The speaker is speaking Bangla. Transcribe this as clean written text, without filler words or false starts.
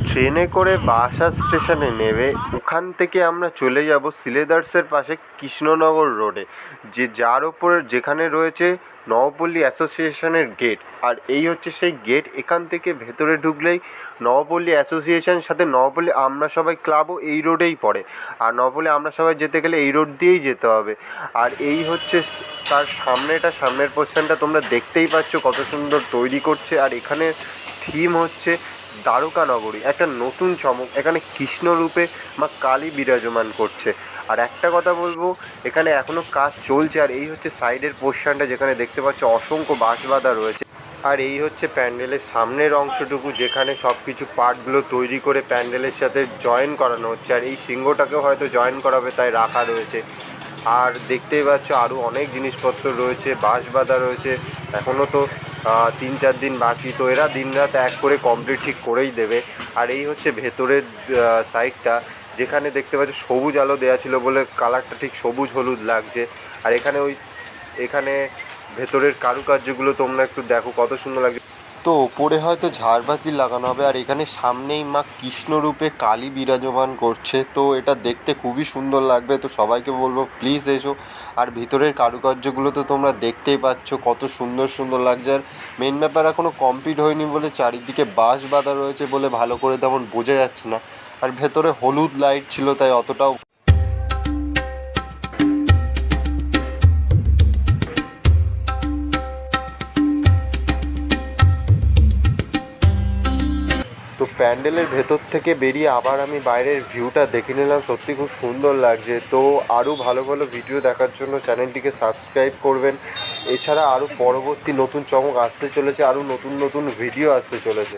ট্রেনে করে বারাসাত স্টেশনে নেমে ওখান থেকে আমরা চলে যাব সিলেদার্সের পাশে কৃষ্ণনগর রোডে, যার ওপর যেখানে রয়েছে নবপল্লী অ্যাসোসিয়েশনের গেট। আর এই হচ্ছে সেই গেট। এখান থেকে ভেতরে ঢুকলেই নবপল্লী অ্যাসোসিয়েশন, সাথে নবপল্লী আমরা সবাই ক্লাবও এই রোডেই পড়ে। আর নবপল্লী আমরা সবাই যেতে গেলে এই রোড দিয়েই যেতে হবে। আর এই হচ্ছে তার সামনের পোর্শনটা তোমরা দেখতেই পাচ্ছ কত সুন্দর তৈরি করছে। আর এখানে থিম হচ্ছে দ্বারকা নগরী, একটা নতুন চমক। এখানে কৃষ্ণরূপে মা কালী বিরাজমান করছে। আর একটা কথা বলবো, এখানে এখনও কাজ চলছে। আর এই হচ্ছে সাইডের পোর্শনটা, যেখানে দেখতে পাচ্ছ অসংখ্য বাঁশ বাঁধা রয়েছে। আর এই হচ্ছে প্যান্ডেলের সামনের অংশটুকু, যেখানে সব কিছু পার্টগুলো তৈরি করে প্যান্ডেলের সাথে জয়েন করানো হচ্ছে। আর এই সিংহটাকেও হয়তো জয়েন করাবে, তাই রাখা রয়েছে। আর দেখতেই পাচ্ছ আরও অনেক জিনিসপত্র রয়েছে, বাঁশ বাঁধা রয়েছে। এখনও তো 3-4 দিন বাকি, তো এরা দিনরাত এক করে কমপ্লিট ঠিক করেই দেবে। আর এই হচ্ছে ভেতরের সাইডটা, যেখানে দেখতে পাচ্ছ সবুজ আলো দেওয়া ছিল বলে কালারটা ঠিক সবুজ হলুদ লাগছে। আর এখানে ভেতরের কারুকার্যগুলো তোমরা একটু দেখো কত সুন্দর লাগছে। তো ওপরে হয়তো ঝাড়বাতি লাগানো হবে। আর এখানে সামনেই মা কৃষ্ণরূপে কালী বিরাজমান করছে, তো এটা দেখতে খুবই সুন্দর লাগবে। তো সবাইকে বলবো প্লিজ এসো। আর ভিতরের কারুকার্যগুলো তো তোমরা দেখতেই পাচ্ছ কত সুন্দর সুন্দর লাগছে। আর মেন ব্যাপার এখনও কমপ্লিট হয়নি বলে চারিদিকে বাঁশ বাঁধা রয়েছে বলে ভালো করে তেমন বোঝা যাচ্ছে না। আর ভেতরে হলুদ লাইট ছিল, তাই অতটাও। তো প্যান্ডেলের ভেতর থেকে বেরিয়ে আবার আমি বাইরের ভিউটা দেখে নিলাম, সত্যি খুব সুন্দর লাগছে। তো আরও ভালো ভালো ভিডিও দেখার জন্য চ্যানেলটিকে সাবস্ক্রাইব করবেন। এছাড়া আরও পরবর্তী নতুন চমক আসতে চলেছে, আরও নতুন নতুন ভিডিও আসতে চলেছে।